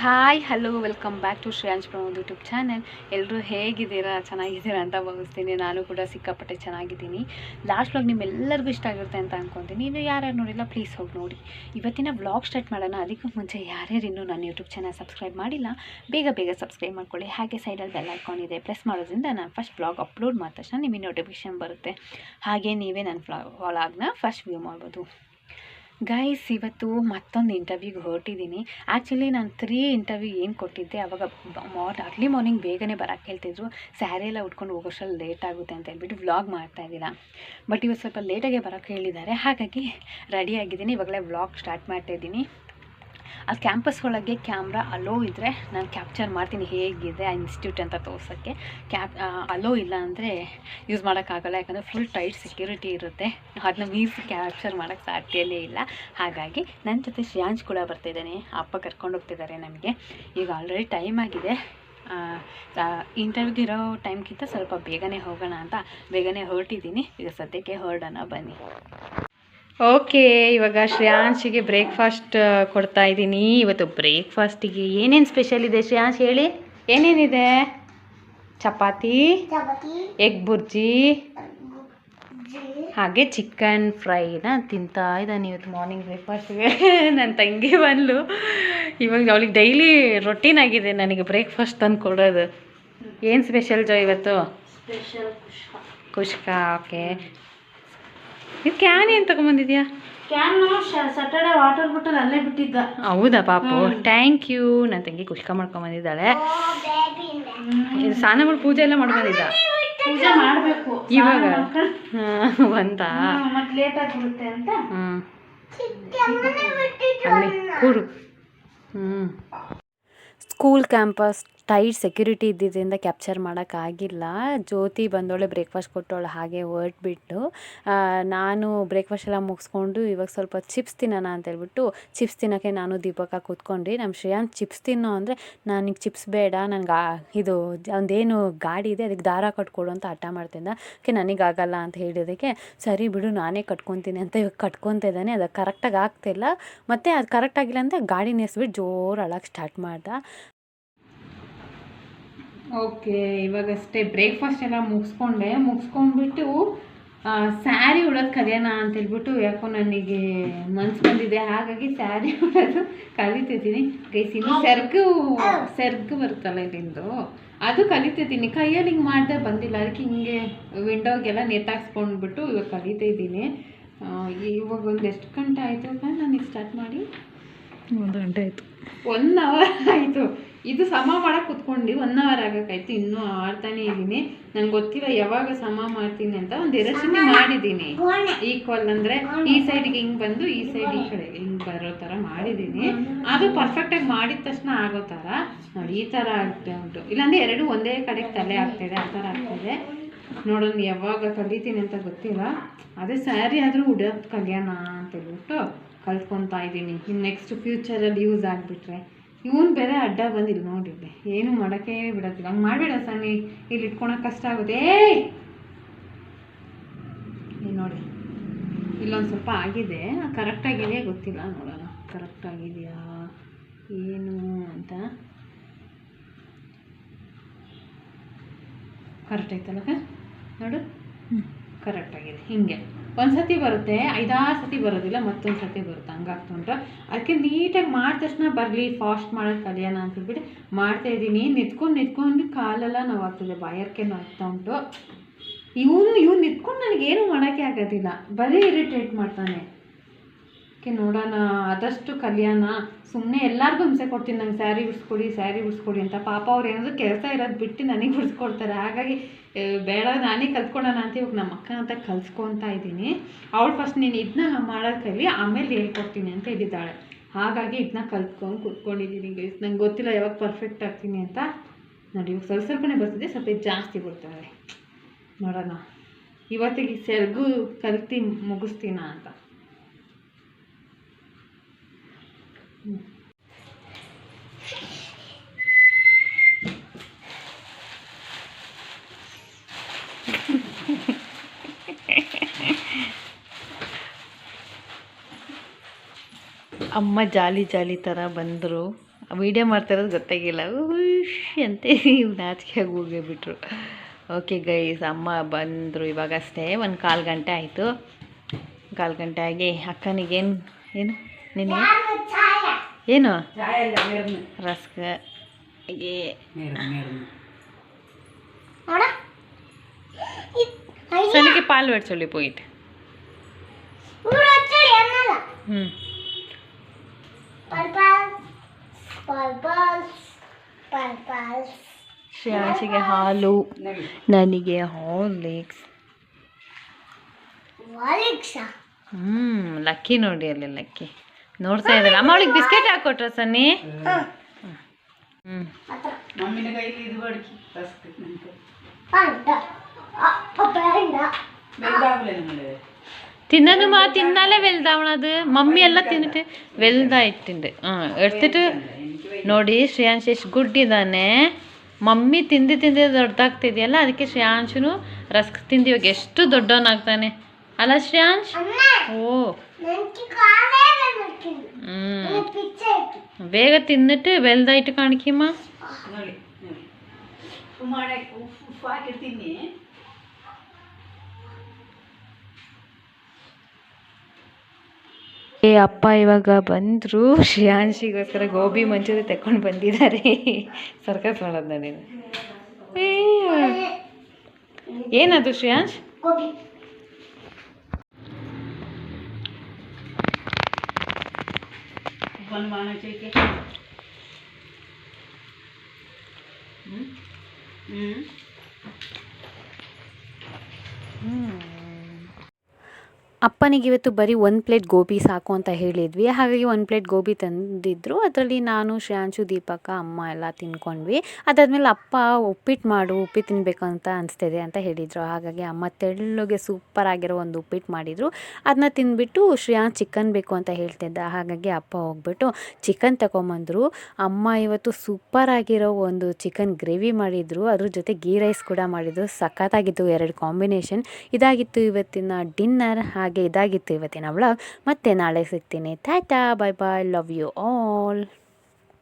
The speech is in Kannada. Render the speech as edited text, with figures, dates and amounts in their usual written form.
Hi hello welcome back to Shreyansh Pramod YouTube channel. ಎಲ್ಲರೂ ಹೇಗಿದ್ದೀರಾ? ಚೆನ್ನಾಗಿದ್ದೀರಾ ಅಂತ ಭಾವಿಸ್ತೀನಿ. ನಾನು ಕೂಡ ಸಿಕ್ಕಾಪಟ್ಟೆ ಚೆನ್ನಾಗಿದ್ದೀನಿ. ಲಾಸ್ಟ್ ವ್ಲಾಗ್ ನಿಮ್ಮೆಲ್ಲರಿಗೂ ಇಷ್ಟ ಆಗಿರುತ್ತೆ ಅಂತ ಅಂದ್ಕೊತೀನಿ. ನೀವು ಯಾರ್ಯಾರು ನೋಡಿಲ್ಲ ಪ್ಲೀಸ್ ಹೋಗಿ ನೋಡಿ. ಇವತ್ತಿನ ವ್ಲಾಗ್ ಸ್ಟಾರ್ಟ್ ಮಾಡೋಣ. ಅದಕ್ಕೂ ಮುಂಚೆ ಯಾರ್ಯಾರು ಇನ್ನೂ ನನ್ನ ಯೂಟ್ಯೂಬ್ ಚಾನಲ್ ಸಬ್ಸ್ಕ್ರೈಬ್ ಮಾಡಿಲ್ಲ ಬೇಗ ಸಬ್ಸ್ಕ್ರೈಬ್ ಮಾಡ್ಕೊಳ್ಳಿ. ಹಾಗೆ ಸೈಡಲ್ಲಿ ಬೆಲ್ ಐಕಾನ್ ಇದೆ, ಪ್ರೆಸ್ ಮಾಡೋದ್ರಿಂದ ನಾನು ಫಸ್ಟ್ ವ್ಲಾಗ್ ಅಪ್ಲೋಡ್ ಮಾಡಿದ ತಕ್ಷಣ ನಿಮಗೆ ನೋಟಿಫಿಕೇಷನ್ ಬರುತ್ತೆ. ಹಾಗೆ ನೀವೇ ನನ್ನ ವ್ಲಾಗ್ನ ಫಸ್ಟ್ ವ್ಯೂ ಮಾಡ್ಬೋದು. ಗೈಸ್, ಇವತ್ತು ಮತ್ತೊಂದು ಇಂಟರ್ವ್ಯೂಗೆ ಹೊರಟಿದ್ದೀನಿ. ಆ್ಯಕ್ಚುಲಿ ನಾನು 3 ಇಂಟರ್ವ್ಯೂ ಏನು ಕೊಟ್ಟಿದ್ದೆ ಆವಾಗ ಅರ್ಲಿ ಮಾರ್ನಿಂಗ್ ಬೇಗನೆ ಬರೋಕ್ಕೆ ಹೇಳ್ತಿದ್ರು. ಸ್ಯಾರಿ ಎಲ್ಲ ಉಟ್ಕೊಂಡು ಹೋಗೋಷ್ಟರಲ್ಲಿ ಲೇಟ್ ಆಗುತ್ತೆ ಅಂತ ಹೇಳ್ಬಿಟ್ಟು ವ್ಲಾಗ್ ಮಾಡ್ತಾಯಿದ್ದೀರಾ. ಬಟ್ ಇವತ್ತು ಸ್ವಲ್ಪ ಲೇಟಾಗೆ ಬರೋಕ್ಕೆ ಹೇಳಿದ್ದಾರೆ. ಹಾಗಾಗಿ ರೆಡಿಯಾಗಿದ್ದೀನಿ. ಇವಾಗಲೇ ವ್ಲಾಗ್ ಸ್ಟಾರ್ಟ್ ಮಾಡ್ತಾಯಿದ್ದೀನಿ. ಅಲ್ಲಿ ಕ್ಯಾಂಪಸ್ ಒಳಗೆ ಕ್ಯಾಮ್ರಾ ಅಲೋ ಇದ್ದರೆ ನಾನು ಕ್ಯಾಪ್ಚರ್ ಮಾಡ್ತೀನಿ ಹೇಗಿದೆ ಆ ಇನ್ಸ್ಟಿಟ್ಯೂಟ್ ಅಂತ ತೋರ್ಸೋಕ್ಕೆ. ಅಲೋ ಇಲ್ಲ ಅಂದರೆ ಯೂಸ್ ಮಾಡೋಕ್ಕಾಗಲ್ಲ, ಯಾಕಂದರೆ ಫುಲ್ ಟೈಟ್ ಸೆಕ್ಯೂರಿಟಿ ಇರುತ್ತೆ. ಅದನ್ನ ಮೀರಿಸಿ ಕ್ಯಾಪ್ಚರ್ ಮಾಡೋಕ್ಕೆ ಸಾಧ್ಯವೇ ಇಲ್ಲ. ಹಾಗಾಗಿ ನನ್ನ ಜೊತೆ ಶ್ರೇಯಾಂಶ್ ಕೂಡ ಬರ್ತಿದ್ದಾನೆ. ಅಪ್ಪ ಕರ್ಕೊಂಡು ಹೋಗ್ತಿದ್ದಾರೆ ನಮಗೆ. ಈಗ ಆಲ್ರೆಡಿ ಟೈಮ್ ಆಗಿದೆ. ಇಂಟರ್ವ್ಯೂಗೆ ಇರೋ ಟೈಮ್ಗಿಂತ ಸ್ವಲ್ಪ ಬೇಗನೆ ಹೋಗೋಣ ಅಂತ ಬೇಗನೆ ಹೊರಟಿದ್ದೀನಿ. ಈಗ ಸದ್ಯಕ್ಕೆ ಹೊರಡೋಣ ಬನ್ನಿ. ಓಕೆ, ಇವಾಗ ಶ್ರೇಯಾಂಶಿಗೆ ಬ್ರೇಕ್ಫಾಸ್ಟ್ ಕೊಡ್ತಾ ಇದ್ದೀನಿ. ಇವತ್ತು ಬ್ರೇಕ್ಫಾಸ್ಟಿಗೆ ಏನೇನು ಸ್ಪೆಷಲ್ ಇದೆ ಶ್ರೇಯಾಂಶ್ ಹೇಳಿ? ಏನೇನಿದೆ? ಚಪಾತಿ, ಎಗ್ ಬುರ್ಜಿ, ಹಾಗೆ ಚಿಕನ್ ಫ್ರೈನ ತಿಂತಾ ಇದ್ದಾನೆ ಇವತ್ತು ಮಾರ್ನಿಂಗ್ ಬ್ರೇಕ್ಫಾಸ್ಟಿಗೆ. ನನ್ನ ತಂಗಿ ಬಂದು ಇವಾಗ ಅವಳಿಗೆ ಡೈಲಿ ರೊಟೀನ್ ಆಗಿದೆ ನನಗೆ ಬ್ರೇಕ್ಫಾಸ್ಟ್ ತಂದು ಕೊಡೋದು. ಏನು ಸ್ಪೆಷಲ್ ಜೋ ಇವತ್ತು? ಕುಷ್ಕ. ಓಕೆ, ಇದು ಕ್ಯಾನ್ ಏನು ತಗೊಂಬಂದಿದ್ಯಾ? ಕ್ಯಾನು ಸ್ಯಾಟರ್ಡೆ ವಾಟರ್ ಬಾಟಲ್ ಅಲ್ಲೇ ಬಿಟ್ಟಿದ್ದ. ಹೌದಾ ಪಾಪು, ಥ್ಯಾಂಕ್ ಯು. ನನ್ನ ತಂಗಿ ಕುಷ್ಕ ಮಾಡ್ಕೊಂಬಂದಿದ್ದಾಳೆ. ಸ್ನಾನಗಳು ಪೂಜೆ ಎಲ್ಲ ಮಾಡ್ಕೊಂಡಿದ್ದ. ಪೂಜೆ ಮಾಡಬೇಕು ಇವಾಗ ಬಂತ ಮತ್ತೆ ಲೇಟ್ ಆಗಿಬಿಡುತ್ತೆ ಅಂತ. ಅಲ್ಲಿ ಕೂರು. ಸ್ಕೂಲ್ ಕ್ಯಾಂಪಸ್ ಟೈಟ್ ಸೆಕ್ಯೂರಿಟಿ ಇದ್ದಿದ್ದರಿಂದ ಕ್ಯಾಪ್ಚರ್ ಮಾಡೋಕ್ಕಾಗಿಲ್ಲ. ಜ್ಯೋತಿ ಬಂದೋಳೆ, ಬ್ರೇಕ್ಫಾಸ್ಟ್ ಕೊಟ್ಟೋಳು, ಹಾಗೆ ಹೊರಟ್ಬಿಟ್ಟು ನಾನು ಬ್ರೇಕ್ಫಾಸ್ಟ್ ಎಲ್ಲ ಮುಗಿಸ್ಕೊಂಡು ಇವಾಗ ಸ್ವಲ್ಪ ಚಿಪ್ಸ್ ತಿನ್ನೋಣ ಅಂತೇಳ್ಬಿಟ್ಟು ಚಿಪ್ಸ್ ತಿನ್ನೋಕ್ಕೆ ನಾನು ದೀಪಕ ಕೂತ್ಕೊಂಡ್ರಿ. ನಮ್ಮ ಶ್ರೇಯಾಂಶ್ ಚಿಪ್ಸ್ ತಿನ್ನೋ ಅಂದರೆ ನನಗೆ ಚಿಪ್ಸ್ ಬೇಡ, ನನಗೆ ಇದು ಒಂದೇನು ಗಾಡಿ ಇದೆ ಅದಕ್ಕೆ ದಾರ ಕಟ್ಕೊಡು ಅಂತ ಹಠ ಮಾಡ್ತಿದ್ದ. ಓಕೆ, ನನಗಾಗಲ್ಲ ಅಂತ ಹೇಳಿದ್ದಕ್ಕೆ ಸರಿ ಬಿಡು ನಾನೇ ಕಟ್ಕೊತೀನಿ ಅಂತ ಇವಾಗ ಕಟ್ಕೊತಾ ಇದ್ದಾನೆ. ಅದು ಕರೆಕ್ಟಾಗಿ ಆಗ್ತಿಲ್ಲ. ಮತ್ತು ಅದು ಕರೆಕ್ಟಾಗಿಲ್ಲ ಅಂತ ಗಾಡಿ ನಿಲ್ಲಿಸ್ಬಿಟ್ಟು ಜೋರು ಅಳಕ್ಕೆ ಸ್ಟಾರ್ಟ್ ಮಾಡ್ದ. ಓಕೆ, ಇವಾಗಷ್ಟೇ ಬ್ರೇಕ್ಫಾಸ್ಟ್ ಎಲ್ಲ ಮುಗಿಸ್ಕೊಂಡ್ಬಿಟ್ಟು ಸ್ಯಾರಿ ಉಡೋದು ಕಲಿಯೋಣ ಅಂತೇಳ್ಬಿಟ್ಟು ಯಾಕೋ ನನಗೆ ಮನ್ಸು ಬಂದಿದೆ. ಹಾಗಾಗಿ ಸ್ಯಾರಿ ಉಡೋದು ಕಲಿತಿದ್ದೀನಿ. ಗೈಸ್, ಇನ್ನು ಸೆರ್ಗು ಬರುತ್ತಲ್ಲ ಇಲ್ಲಿಂದು, ಅದು ಕಲಿತಿದ್ದೀನಿ. ಕೈಯಲ್ಲಿ ಹಿಂಗೆ ಮಾಡಿದೆ ಬಂದಿಲ್ಲ, ಅದಕ್ಕೆ ಹಿಂಗೆ ವಿಂಡೋಗೆಲ್ಲ ನೆಟ್ಟಾಕ್ಸ್ಕೊಂಡ್ಬಿಟ್ಟು ಇವಾಗ ಕಲಿತಾ ಇದ್ದೀನಿ. ಇವಾಗ ಒಂದು ಎಷ್ಟು ಗಂಟೆ ಆಯಿತು ನನಗೆ ಸ್ಟಾರ್ಟ್ ಮಾಡಿ? 1 ಗಂಟೆ ಆಯಿತು. 1 ಅವರ್ ಆಯಿತು. ಇದು ಸಮ ಮಾಡೋಕ್ಕೆ ಕೂತ್ಕೊಂಡು 1 ಅವರ್ ಆಗೋಕ್ಕಾಯ್ತು. ಇನ್ನೂ ಆಡ್ತಾನೇ ಇದ್ದೀನಿ. ನಂಗೆ ಗೊತ್ತಿಲ್ಲ ಯಾವಾಗ ಸಮ ಮಾಡ್ತೀನಿ ಅಂತ. ಒಂದು 2 ಸತಿ ಮಾಡಿದ್ದೀನಿ. ಈಕ್ವಲ್ ಅಂದರೆ ಈ ಸೈಡ್ಗೆ ಹಿಂಗೆ ಬಂದು ಈ ಸೈಡ್ ಈ ಕಡೆ ಹಿಂಗೆ ಬರೋ ಥರ ಮಾಡಿದ್ದೀನಿ. ಅದು ಪರ್ಫೆಕ್ಟಾಗಿ ಮಾಡಿದ ತಕ್ಷಣ ಆಗೋ ಥರ ನೋಡಿ ಈ ಥರ ಆಗ್ತಾ ಉಂಟು. ಇಲ್ಲಾಂದರೆ 2 ಒಂದೇ ಕಡೆಗೆ ತಲೆ ಆಗ್ತಾಯಿದೆ, ಆ ಥರ ಆಗ್ತಾಯಿದೆ. ನೋಡೋಣ ಯಾವಾಗ ಕಲಿತೀನಿ ಅಂತ ಗೊತ್ತಿಲ್ಲ. ಅದೇ ಸ್ಯಾರಿ ಆದರೂ ಉಡೋದು ಕಲಿಯೋಣ ಅಂತೇಳ್ಬಿಟ್ಟು ಕಲ್ತ್ಕೊತಾ ಇದ್ದೀನಿ. ಇನ್ನು ನೆಕ್ಸ್ಟ್ ಫ್ಯೂಚರಲ್ಲಿ ಯೂಸ್ ಆಗಿಬಿಟ್ರೆ. ಇವನು ಬೇರೆ ಅಡ್ಡ ಬಂದಿಲ್ಲ ನೋಡಿದ್ದೆ, ಏನು ಮಾಡೋಕ್ಕೆ ಬಿಡೋದಿಲ್ಲ. ಹಂಗೆ ಮಾಡಬೇಡ ಸನ್ನಿ, ಇಲ್ಲಿ ಇಟ್ಕೊಳಕ್ಕೆ ಕಷ್ಟ ಆಗುತ್ತೆ. ನೋಡಿ ಇಲ್ಲೊಂದು ಸ್ವಲ್ಪ ಆಗಿದೆ, ಕರೆಕ್ಟಾಗಿದೆಯಾ ಗೊತ್ತಿಲ್ಲ. ನೋಡೋಣ ಕರೆಕ್ಟಾಗಿದೆಯಾ ಏನು ಅಂತ. ಕರೆಕ್ಟ್ ಆಯ್ತಲ್ಲ ನೋಡು, ಕರೆಕ್ಟಾಗಿದೆ. ಹಿಂಗೆ ಒಂದು ಸತಿ ಬರುತ್ತೆ, 5-6 ಸತಿ ಬರೋದಿಲ್ಲ, ಮತ್ತೊಂದು ಸತಿ ಬರುತ್ತೆ. ಹಂಗಾಗ್ತುಂಟು. ಅದಕ್ಕೆ ನೀಟಾಗಿ ಮಾಡಿದ ತಕ್ಷಣ ಬರಲಿ, ಫಾಸ್ಟ್ ಮಾಡೋದು ಕಲಿಯೋಣ ಅಂತೇಳ್ಬಿಟ್ಟು ಮಾಡ್ತಾಯಿದ್ದೀನಿ. ನಿಂತ್ಕೊಂಡು ಕಾಲೆಲ್ಲ ನೋವಾಗ್ತದೆ, ಬಾಯರ್ಕೆ ನೋವಾಗ್ತಾ ಉಂಟು. ಇವನು ನಿಂತ್ಕೊಂಡು ನನಗೇನು ಮಾಡೋಕ್ಕೆ ಆಗೋದಿಲ್ಲ, ಬರೀ ಇರಿಟೇಟ್ ಮಾಡ್ತಾನೆ. ಓಕೆ, ನೋಡೋಣ ಆದಷ್ಟು ಕಲಿಯೋಣ. ಸುಮ್ಮನೆ ಎಲ್ಲರಿಗೂ ಹಿಂಸೆ ಕೊಡ್ತೀನಿ, ನಂಗೆ ಸ್ಯಾರಿ ಬಿಡಿಸ್ಕೊಡಿ ಅಂತ. ಪಾಪ ಅವ್ರು ಏನಾದರೂ ಕೆಲಸ ಇರೋದು ಬಿಟ್ಟು ನನಗೆ ಬಿಡಿಸ್ಕೊಡ್ತಾರೆ. ಹಾಗಾಗಿ ಬೇಡ, ನಾನೇ ಕಲ್ತ್ಕೊಳ್ಳೋಣ ಅಂತ ಇವಾಗ ನಮ್ಮ ಅಕ್ಕ ಅಂತ ಕಲ್ಸ್ಕೊತಾ ಇದ್ದೀನಿ. ಅವಳು ಫಸ್ಟ್ ನೀನು ಇದನ್ನ ಮಾಡೋದು ಕಲಿ, ಆಮೇಲೆ ಹೇಳ್ಕೊಡ್ತೀನಿ ಅಂತ ಹೇಳಿದ್ದಾಳೆ. ಹಾಗಾಗಿ ಇದನ್ನ ಕಲ್ತ್ಕೊಂಡು ಕೂತ್ಕೊಂಡಿದ್ದೀನಿ ಗೈಸ್. ನಂಗೆ ಗೊತ್ತಿಲ್ಲ ಯಾವಾಗ ಪರ್ಫೆಕ್ಟ್ ಆಗ್ತೀನಿ ಅಂತ. ನೋಡಿ ಇವಾಗ ಸ್ವಲ್ಪನೇ ಬರ್ತಿದೆ, ಸ್ವಲ್ಪ ಜಾಸ್ತಿ ಬರ್ತಾರೆ. ನೋಡೋಣ ಇವತ್ತಿಗೆ ಸೆರ್ಗು ಕಲ್ತು ಮುಗಿಸ್ತೀನ ಅಂತ. ಅಮ್ಮ ಜಾಲಿ ಥರ ಬಂದರು. ವೀಡಿಯೋ ಮಾಡ್ತಾಯಿರೋದು ಗೊತ್ತಾಗಿಲ್ಲ ಉಶ್ ಅಂತ ನಾಚಿಕೆಯಾಗಿ ಹೋಗಿಬಿಟ್ರು. ಓಕೆ ಗೈಸ್, ಅಮ್ಮ ಬಂದರು ಇವಾಗಷ್ಟೇ, 1/4 ಗಂಟೆ ಆಯಿತು. 1/4 ಗಂಟೆ ಆಗಿ ಅಕ್ಕನಿಗೇನು ಏನು ನಿನಗೆ ಏನು ರಸ್ಕ್ ಸನಿಗೆ ಪಾಲ್ ಬೇಡ್ಸೊಳ್ಳಿ போயிட்டு ಶ್ರೇಯಾಂಶಿಗೆ ಹಾಲು, ನನಗೆ ಹಾರ್ಲಿಕ್ಸ್. ಲಕ್ಕಿ ನೋಡಿ ಅಲ್ಲಿ ಲಕ್ಕಿ ನೋಡ್ತಾ ಇದ್ದಲ್ಲ. ಅಮ್ಮ ಅವಳಿಗೆ ಬಿಸ್ಕೆಟ್ ಹಾಕೊಟ್ರ ಸನ್ನಿ? തിന്നു മാ തിന്നാലേ വലുതാവണത്. മമ്മി എല്ലാം തിന്നിട്ട് വലുതായിട്ടുണ്ട്. എടുത്തിട്ട് ನೋಡಿ ಶ್ರೇಯಾಂಶ್ ಎಷ್ಟು ಗುಡ್ ಇದ್ದಾನೆ. ಮಮ್ಮಿ ತಿಂದು ತಿಂದು ದೊಡ್ಡದಾಗ್ತಿದೆಯಲ್ಲ, ಅದಕ್ಕೆ ಶ್ರೇಯಾಂಶನು ರಸ್ಕ್ ತಿಂದು ಇವಾಗ ಎಷ್ಟು ದೊಡ್ಡವನಾಗ್ತಾನೆ ಅಲ್ಲ ಶ್ರೇಯಾಂಶ್? ಓ ಬೇಗ ತಿಂದಿಟ್ಟು ವലുದಾയിട്ട് കാണിക്കുമ്മ. ಅಪ್ಪ ಇವಾಗ ಬಂದರು. ಶ್ರೇಯಾಂಶಿಗೋಸ್ಕರ ಗೋಬಿ ಮಂಚೂರಿ ತೆಕ್ಕೊಂಡು ಬಂದಿದ್ದಾರೆ. ಸರ್ಕಸ್ ಮಾಡೋದು ನೀನು. ಏನದು ಶ್ರೇಯಾಂಶ್? ಅಪ್ಪನಿಗೆ ಇವತ್ತು ಬರೀ 1 ಪ್ಲೇಟ್ ಗೋಬಿ ಸಾಕು ಅಂತ ಹೇಳಿದ್ವಿ. ಹಾಗಾಗಿ 1 ಪ್ಲೇಟ್ ಗೋಬಿ ತಂದಿದ್ದರು. ಅದರಲ್ಲಿ ನಾನು, ಶ್ರೇಯಾಂಶು, ದೀಪಕ, ಅಮ್ಮ ಎಲ್ಲ ತಿನ್ಕೊಂಡ್ವಿ. ಅದಾದಮೇಲೆ ಅಪ್ಪ ಉಪ್ಪಿಟ್ಟು ಮಾಡು, ಉಪ್ಪಿಟ್ಟು ತಿನ್ನಬೇಕು ಅಂತ ಅನಿಸ್ತಿದೆ ಅಂತ ಹೇಳಿದರು. ಹಾಗಾಗಿ ಅಮ್ಮ ತೆಳ್ಳಗೆ ಸೂಪರಾಗಿರೋ ಒಂದು ಉಪ್ಪಿಟ್ಟು ಮಾಡಿದರು. ಅದನ್ನ ತಿಂದುಬಿಟ್ಟು ಶ್ರೇಯಾಂಶ್ ಚಿಕನ್ ಬೇಕು ಅಂತ ಹೇಳ್ತಿದ್ದ. ಹಾಗಾಗಿ ಅಪ್ಪ ಹೋಗ್ಬಿಟ್ಟು ಚಿಕನ್ ತಗೊಂಬಂದರು. ಅಮ್ಮ ಇವತ್ತು ಸೂಪರಾಗಿರೋ ಒಂದು ಚಿಕನ್ ಗ್ರೇವಿ ಮಾಡಿದರು. ಅದ್ರ ಜೊತೆ ಗೀ ರೈಸ್ ಕೂಡ ಮಾಡಿದರು. ಸಖತ್ತಾಗಿತ್ತು 2 ಕಾಂಬಿನೇಷನ್. ಇದಾಗಿತ್ತು ಇವತ್ತಿನ ಡಿನ್ನರ್. ಹಾಗೆ ಇದಾಗಿತ್ತು ಇವತ್ತಿನ ವ್ಲಾಗ್. ಮತ್ತೆ ನಾಳೆ ಸಿಗ್ತೀನಿ. ಟಾಟಾ, ಬಾಯ್ ಬಾಯ್, ಲವ್ ಯು ಆಲ್.